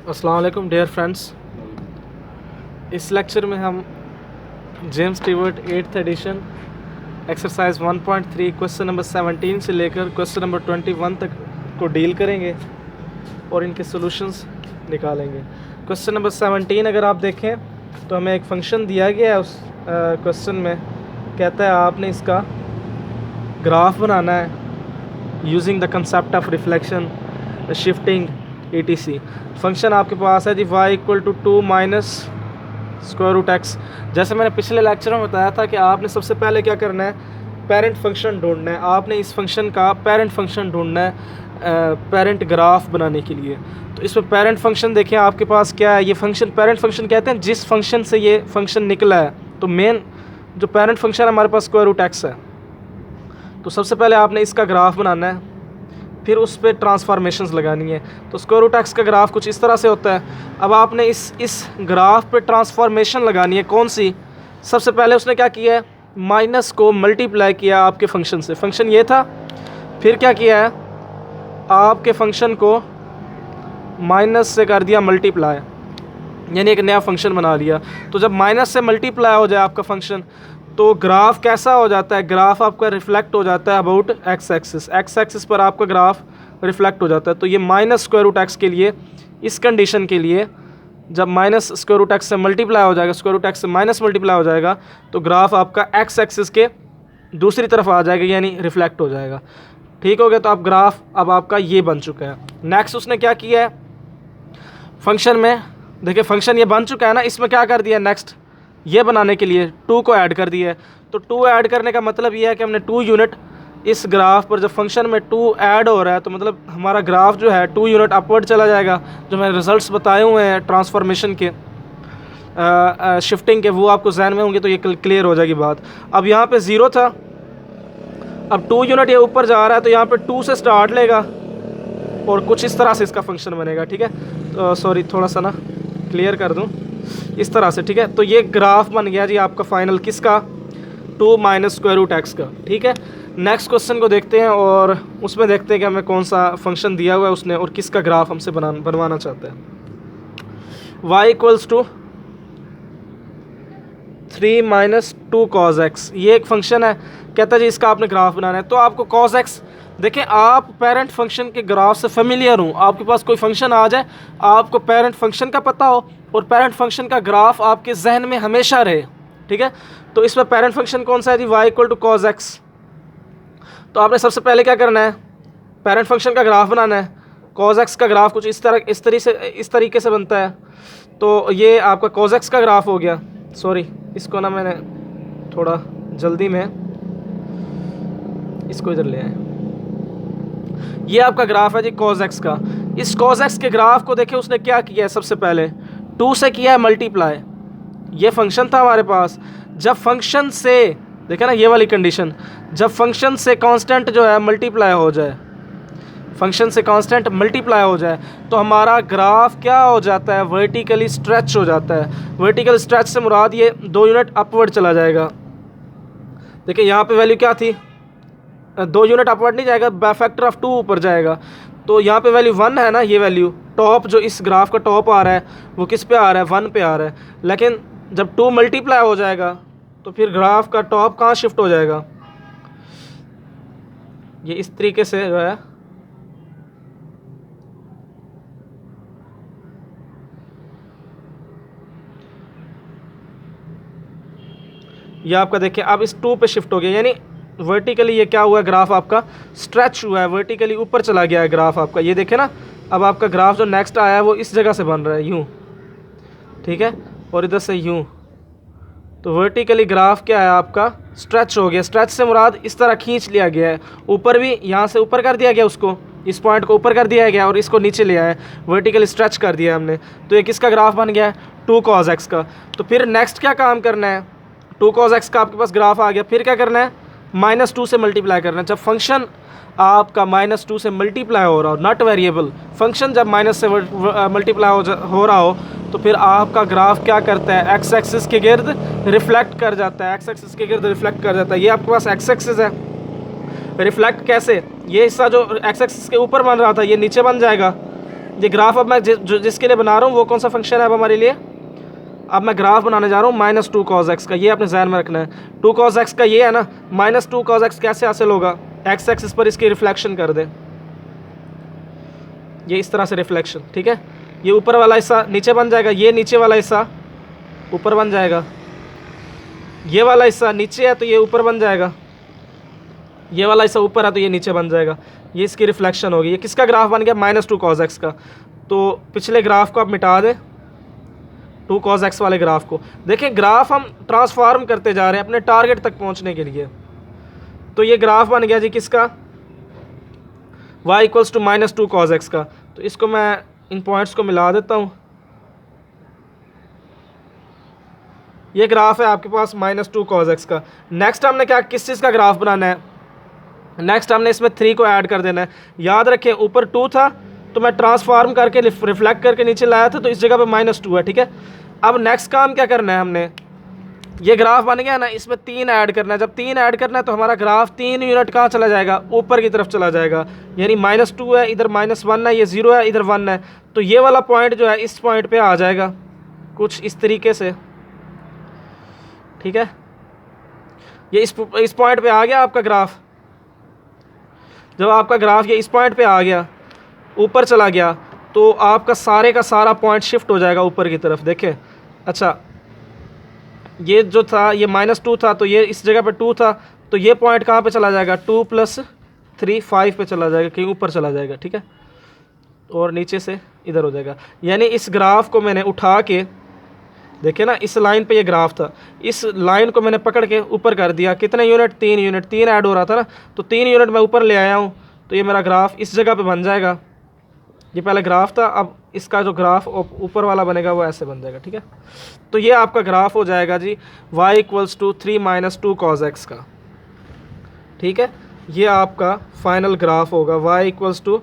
अस्सलाम वालेकुम dear friends. इस लेक्चर में हम James Stewart 8th edition exercise 1.3 question number 17 से लेकर क्वेश्चन नंबर 21 तक को डील करेंगे और इनके सॉल्यूशंस निकालेंगे। क्वेश्चन नंबर 17 अगर आप देखें तो हमें एक फंक्शन दिया गया है। उस क्वेश्चन में कहता है आपने इसका ग्राफ बनाना है using the concept of reflection, shifting, etc। Function आपके पास है जी y = 2 minus square root x. जैसे मैंने पिछले लेक्चर में बताया था कि आपने सबसे पहले क्या करना है, पेरेंट फंक्शन ढूंढना है। आपने इस फंक्शन का पेरेंट फंक्शन ढूंढना है पेरेंट ग्राफ बनाने के लिए। तो इसमें पेरेंट फंक्शन देखें आपके पास क्या है, ये फंक्शन पेरेंट फंक्शन कहते हैं जिस फंक्शन से ये फंक्शन निकला है। तो मेन जो पेरेंट फंक्शन है हमारे पास स्क्वायर रूट एक्स है। तो सबसे पहले आपने इसका ग्राफ बनाना है, फिर उस पर ट्रांसफॉर्मेशंस लगानी है। तो स्क्वायर रूट एक्स का ग्राफ कुछ इस तरह से होता है। अब आपने इस ग्राफ पे ट्रांसफॉर्मेशन लगानी है। कौन सी? सबसे पहले उसने क्या किया है, माइनस को मल्टीप्लाई किया आपके फंक्शन से। फंक्शन ये था, फिर क्या किया है, आपके फंक्शन को माइनस से कर दिया मल्टीप्लाई, यानी एक नया फंक्शन बना लिया। तो जब माइनस से मल्टीप्लाई हो जाए आपका फंक्शन तो ग्राफ कैसा हो जाता है, ग्राफ आपका रिफ्लेक्ट हो जाता है about x axis. X axis पर आपका ग्राफ रिफ्लेक्ट हो जाता है। तो ये माइनस स्क्वायर रूट एक्स के लिए, इस कंडीशन के लिए जब माइनस स्क्वायर रूट एक्स से मल्टीप्लाई हो जाएगा, स्क्वायर रूट एक्स से माइनस मल्टीप्लाई हो जाएगा तो ग्राफ आपका एक्स एक्सिस के दूसरी तरफ आ जाएगा, यानी रिफ्लेक्ट हो जाएगा। ठीक हो गया। तो अब ग्राफ अब आपका ये बन चुका है। नेक्स्ट उसने क्या किया है, फंक्शन में देखिए फंक्शन ये बन चुका है ना, इसमें क्या कर दिया, नेक्स्ट ये बनाने के लिए 2 को ऐड कर दिया है। तो 2 ऐड करने का मतलब ये है कि हमने 2 यूनिट इस ग्राफ पर, जब फंक्शन में 2 ऐड हो रहा है तो मतलब हमारा ग्राफ जो है 2 यूनिट अपवर्ड चला जाएगा। जो मैंने रिजल्ट्स बताए हुए हैं ट्रांसफॉर्मेशन के, शिफ्टिंग के, वो आपको जहन में होंगे तो ये क्लियर हो जाएगी बात। अब यहाँ पे 0 था, अब 2 यूनिट ये ऊपर जा रहा है तो यहाँ पे 2 से स्टार्ट लेगा और कुछ इस तरह से इसका फंक्शन बनेगा। ठीक है, तो सॉरी थोड़ा सा ना क्लियर कर दूँ इस तरह से। ठीक है, तो ये ग्राफ बन गया जी आपका फाइनल किसका, 2 माइनस स्क्वायर रूट एक्स का। ठीक है, नेक्स्ट क्वेश्चन को देखते हैं और उसमें देखते हैं कि हमें कौन सा फंक्शन दिया हुआ है उसने और किसका ग्राफ हमसे बनवाना चाहता है। y = 3 माइनस 2 cos x, ये एक फंक्शन है। कहता है जी इसका आपने ग्राफ बनाना है। तो आपको cos x, देखें आप पेरेंट फंक्शन के ग्राफ से फेमिलियर हूँ, आपके पास कोई फंक्शन आ जाए, आपको पेरेंट फंक्शन का पता हो और पेरेंट फंक्शन का ग्राफ आपके जहन में हमेशा रहे। ठीक है, तो इसमें पेरेंट फंक्शन कौन सा है जी, y = cos x। तो आपने सबसे पहले क्या करना है, पेरेंट फंक्शन का ग्राफ बनाना है। cos x का ग्राफ कुछ इस तरीके से बनता है। तो ये आपका cos x का ग्राफ हो गया। सॉरी, इसको ना मैंने थोड़ा जल्दी में इसको इधर ले आए। ये आपका ग्राफ है जी cos x का। इस cos x के ग्राफ को देखें उसने क्या किया है, सबसे पहले 2 से किया है मल्टीप्लाई। ये फंक्शन था हमारे पास, जब फंक्शन से देखें ना ये वाली कंडीशन, जब फंक्शन से कांस्टेंट जो है मल्टीप्लाई हो जाए, फंक्शन से कांस्टेंट मल्टीप्लाई हो जाए तो हमारा ग्राफ क्या हो जाता है, वर्टिकली स्ट्रेच हो जाता है। वर्टिकल स्ट्रेच से मुराद ये 2 यूनिट अपवर्ड चला जाएगा। देखिए यहाँ पे वैल्यू क्या थी, 2 यूनिट अपवर्ड नहीं जाएगा, बाय फैक्टर ऑफ 2 ऊपर जाएगा। तो यहाँ पे वैल्यू 1 है ना, ये वैल्यू टॉप जो इस ग्राफ का टॉप आ रहा है वो किस पे आ रहा है, 1 पे आ रहा है। लेकिन जब 2 मल्टीप्लाई हो जाएगा तो फिर ग्राफ का टॉप कहाँ शिफ्ट हो जाएगा, ये इस तरीके से जो है ये आपका देखिए अब इस 2 पे शिफ्ट हो गया, यानी वर्टिकली ये क्या हुआ है, ग्राफ आपका स्ट्रेच हुआ है, वर्टिकली ऊपर चला गया है ग्राफ आपका। ये देखे ना, अब आपका ग्राफ जो नेक्स्ट आया है वो इस जगह से बन रहा है यूँ। ठीक है, और इधर से यूँ, तो वर्टिकली ग्राफ क्या है आपका, स्ट्रेच हो गया। स्ट्रेच से मुराद इस तरह खींच लिया गया है, ऊपर भी यहाँ से ऊपर कर दिया गया, उसको इस पॉइंट को ऊपर कर दिया गया और इसको नीचे ले आया, वर्टिकली स्ट्रेच कर दिया हमने। तो ये किसका ग्राफ बन गया है, 2 cos x का। तो फिर नेक्स्ट क्या काम करना है, 2 cos x का आपके पास ग्राफ आ गया, फिर क्या करना है, -2 से मल्टीप्लाई करना है। जब फंक्शन आपका -2 से मल्टीप्लाई हो रहा हो, नॉट वेरिएबल, फंक्शन जब माइनस से मल्टीप्लाई हो रहा हो तो फिर आपका ग्राफ क्या करता है, एक्स एक्सिस के गिर्द रिफ्लेक्ट कर जाता है। एक्स एक्सिस के गिर्द रिफ्लेक्ट कर जाता है। ये आपके पास एक्स एक्सिस है, रिफ्लेक्ट कैसे, ये हिस्सा जो एक्स एक्सिस के ऊपर बन रहा था ये नीचे बन जाएगा, ये ग्राफ अब मैं जिसके लिए बना रहा हूँ वो कौन सा फंक्शन है अब हमारे लिए? अब मैं ग्राफ बनाने जा रहा हूँ -2 cos x का। ये अपने जहन में रखना है। 2 cos x का ये है ना, -2 cos x कैसे हासिल होगा? x एक्सिस पर इसकी रिफ्लेक्शन कर दे, ये इस तरह से रिफ्लेक्शन, ठीक है। ये ऊपर वाला हिस्सा नीचे बन जाएगा, ये नीचे वाला हिस्सा ऊपर बन जाएगा, ये वाला हिस्सा नीचे है तो ये ऊपर बन जाएगा, ये वाला हिस्सा ऊपर है तो ये नीचे बन जाएगा। ये इसकी रिफ्लेक्शन होगी। ये किसका ग्राफ बन गया? -2 cos x का। तो पिछले ग्राफ को आप मिटा दें, 2 cos x वाले ग्राफ को। देखें ग्राफ हम ट्रांसफॉर्म करते जा रहे हैं अपने टारगेट तक पहुंचने के लिए। तो ये ग्राफ बन गया जी किसका? y = -2 cos x का। तो इसको मैं इन पॉइंट्स को मिला देता हूँ। ये ग्राफ है आपके पास -2 cos x का। नेक्स्ट हमने क्या किस चीज़ का ग्राफ बनाना है? नेक्स्ट हमने इसमें 3 को ऐड कर देना है। याद रखें ऊपर 2 था तो मैं ट्रांसफॉर्म करके रिफ्लेक्ट करके नीचे लाया था, तो इस जगह पे -2 है, ठीक है। अब नेक्स्ट काम क्या करना है हमने? ये ग्राफ बन गया ना, इसमें 3 ऐड करना है। जब 3 ऐड करना है तो हमारा ग्राफ 3 यूनिट कहाँ चला जाएगा? ऊपर की तरफ चला जाएगा। यानी -2 है, इधर -1 है, ये 0 है, इधर 1 है। तो ये वाला पॉइंट जो है इस पॉइंट पे आ जाएगा कुछ इस तरीके से, ठीक है। ये इस पॉइंट पे आ गया आपका ग्राफ। जब आपका ग्राफ ये इस पॉइंट पे आ गया, ऊपर चला गया, तो आपका सारे का सारा पॉइंट शिफ्ट हो जाएगा ऊपर की तरफ। देखें, अच्छा ये जो था ये -2 था तो ये इस जगह पे 2 था, तो ये पॉइंट कहाँ पे चला जाएगा? 2 + 3 5 पे चला जाएगा, कहीं ऊपर चला जाएगा, ठीक है। और नीचे से इधर हो जाएगा। यानी इस ग्राफ को मैंने उठा के, देखिए ना इस लाइन पे ये ग्राफ था, इस लाइन को मैंने पकड़ के ऊपर कर दिया। कितने यूनिट? 3 यूनिट, 3 ऐड हो रहा था ना, तो 3 यूनिट मैं ऊपर ले आया हूँ। तो ये मेरा ग्राफ इस जगह पे बन जाएगा। ये पहले ग्राफ था, अब इसका जो ग्राफ ऊपर वाला बनेगा वो ऐसे बन जाएगा, ठीक है। तो ये आपका ग्राफ हो जाएगा जी y = 3 - 2 cos x का, ठीक है। ये आपका फाइनल ग्राफ होगा y =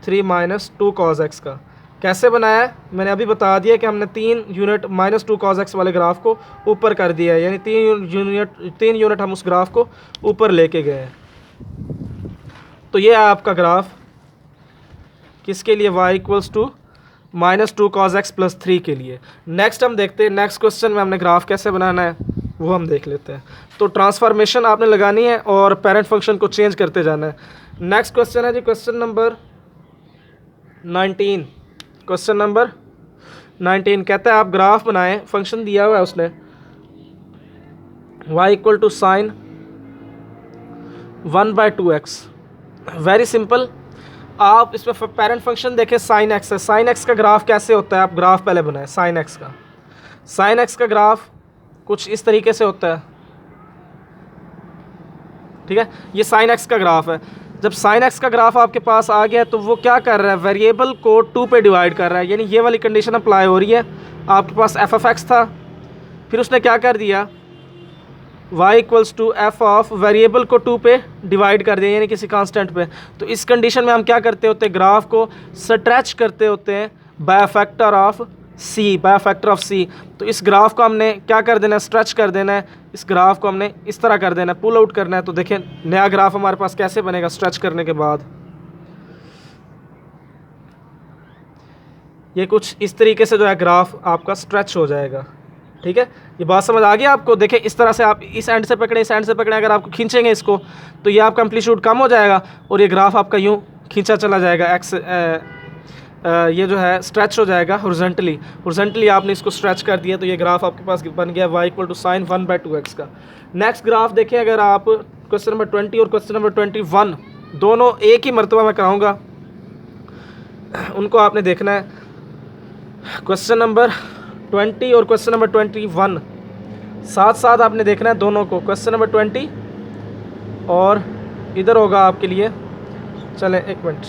3 - 2 cos x का। कैसे बनाया है मैंने अभी बता दिया कि हमने 3 यूनिट -2 cos x वाले ग्राफ को ऊपर कर दिया है, यानी 3 यूनिट हम उस ग्राफ को ऊपर लेके गए हैं। तो ये है आपका ग्राफ किसके लिए? y = -2 cos x + 3 के लिए। नेक्स्ट हम देखते हैं, नेक्स्ट क्वेश्चन में हमने ग्राफ कैसे बनाना है वो हम देख लेते हैं। तो ट्रांसफॉर्मेशन आपने लगानी है और पेरेंट फंक्शन को चेंज करते जाना है। नेक्स्ट क्वेश्चन है जी क्वेश्चन नंबर 19। क्वेश्चन नंबर 19 कहता है आप ग्राफ बनाएं, फंक्शन दिया हुआ है उसने y = sin 1/2x। Very simple, आप इसमें पेरेंट फंक्शन देखें sin x है। sin x का ग्राफ कैसे होता है? आप ग्राफ पहले बनाएं sin x का। sin x का ग्राफ कुछ इस तरीके से होता है, ठीक है। ये sin x का ग्राफ है। जब sin x का ग्राफ आपके पास आ गया तो वो क्या कर रहा है? वेरिएबल को 2 पे डिवाइड कर रहा है, यानी ये वाली कंडीशन अप्लाई हो रही है। आपके पास f(x) था, फिर उसने क्या कर दिया? y = f ऑफ वेरिएबल को 2 पे डिवाइड कर दिया, यानी किसी कांस्टेंट पे। तो इस कंडीशन में हम क्या करते होते हैं? ग्राफ को स्ट्रेच करते होते हैं बाय फैक्टर ऑफ c। तो इस ग्राफ को हमने क्या कर देना है? स्ट्रेच कर देना है। इस ग्राफ को हमने इस तरह कर देना है, पुल आउट करना है। तो देखें नया ग्राफ हमारे पास कैसे बनेगा स्ट्रेच करने के बाद। ये कुछ इस तरीके से जो है ग्राफ आपका स्ट्रेच हो जाएगा, ठीक है। ये बात समझ आ गई आपको? देखें इस तरह से आप इस एंड से पकड़े, इस एंड से पकड़े, अगर आपको खींचेंगे इसको तो ये आपका एम्पलीट्यूड कम हो जाएगा और ये ग्राफ आपका यूँ खींचा चला जाएगा। ये जो है स्ट्रेच हो जाएगा हॉरिजॉन्टली आपने इसको स्ट्रेच कर दिया, तो ये ग्राफ आपके पास बन गया y = sin 1/2x का। नेक्स्ट ग्राफ देखें, अगर आप क्वेश्चन नंबर 20 और क्वेश्चन नंबर 21 दोनों एक ही मरतबा मैं कराऊंगा, उनको आपने देखना है। क्वेश्चन नंबर 20 और क्वेश्चन नंबर 21 साथ साथ आपने देखना है दोनों को। क्वेश्चन नंबर 20 और इधर होगा आपके लिए, चलें एक minute,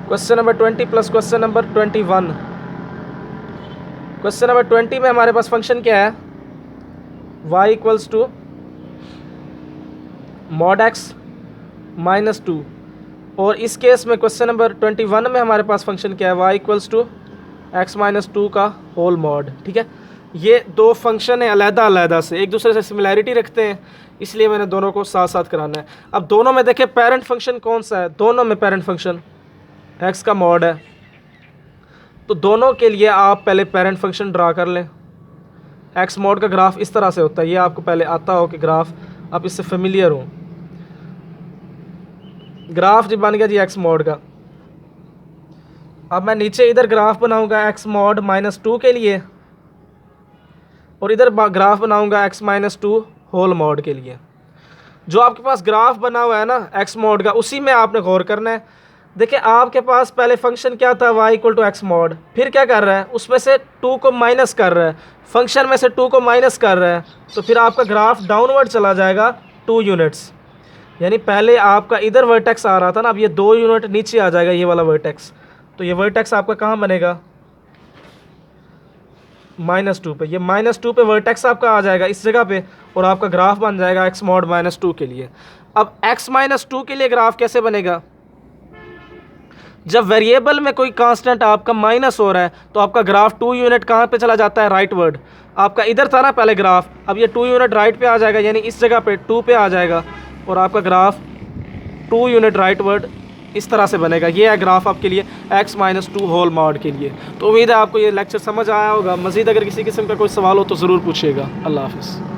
question number 20 plus question number 21। Question number 20 में हमारे पास फंक्शन क्या है? y = mod x - 2। और इस केस में क्वेश्चन नंबर 21 में हमारे पास फंक्शन क्या है? y = x - 2 का होल मॉड, ठीक है। ये दो फंक्शन है अलग से, एक दूसरे से सिमिलैरिटी रखते हैं, इसलिए मैंने दोनों को साथ साथ कराना है। अब दोनों में देखें पेरेंट फंक्शन कौन सा है? दोनों में पेरेंट फंक्शन एक्स का मॉड है। तो दोनों के लिए आप पहले पेरेंट फंक्शन ड्रा कर लें। एक्स मॉड का ग्राफ इस तरह से होता है, ये आपको पहले आता हो कि ग्राफ आप इससे फेमिलियर हो। ग्राफ जी बन गया जी एक्स मॉड का। अब मैं नीचे इधर ग्राफ बनाऊंगा एक्स मॉड -2 के लिए, और इधर ग्राफ बनाऊंगा x -2 होल मॉड के लिए। जो आपके पास ग्राफ बना हुआ है ना x मॉड का, उसी में आपने गौर करना है। देखिए आपके पास पहले फंक्शन क्या था, y = x मॉड, फिर क्या कर रहा है, उसमें से 2 को माइनस कर रहा है, फंक्शन में से 2 को माइनस कर रहा है, तो फिर आपका ग्राफ डाउनवर्ड चला जाएगा 2 यूनिट्स। यानी पहले आपका इधर वर्टेक्स आ रहा था ना, अब ये 2 यूनिट नीचे आ जाएगा ये वाला वर्टेक्स। तो ये वर्टेक्स आपका कहाँ बनेगा, -2 पे। ये -2 पे वर्टेक्स आपका आ जाएगा इस जगह पे, और आपका ग्राफ बन जाएगा x मॉड -2 के लिए। अब x -2 के लिए ग्राफ कैसे बनेगा, जब वेरिएबल में कोई कांस्टेंट आपका माइनस हो रहा है तो आपका ग्राफ 2 यूनिट कहाँ पे चला जाता है, राइट वर्ड। आपका इधर था ना पहले ग्राफ, अब ये 2 यूनिट राइट पे आ जाएगा, यानी इस जगह पे 2 पे आ जाएगा, और आपका ग्राफ 2 यूनिट राइट वर्ड इस तरह से बनेगा। ये है ग्राफ आपके लिए x -2 होल मॉड के लिए। तो उम्मीद है आपको ये लेक्चर समझ आया होगा। मज़ीद अगर किसी किस्म का कोई सवाल हो तो ज़रूर पूछिएगा। अल्लाह हाफ़िज़।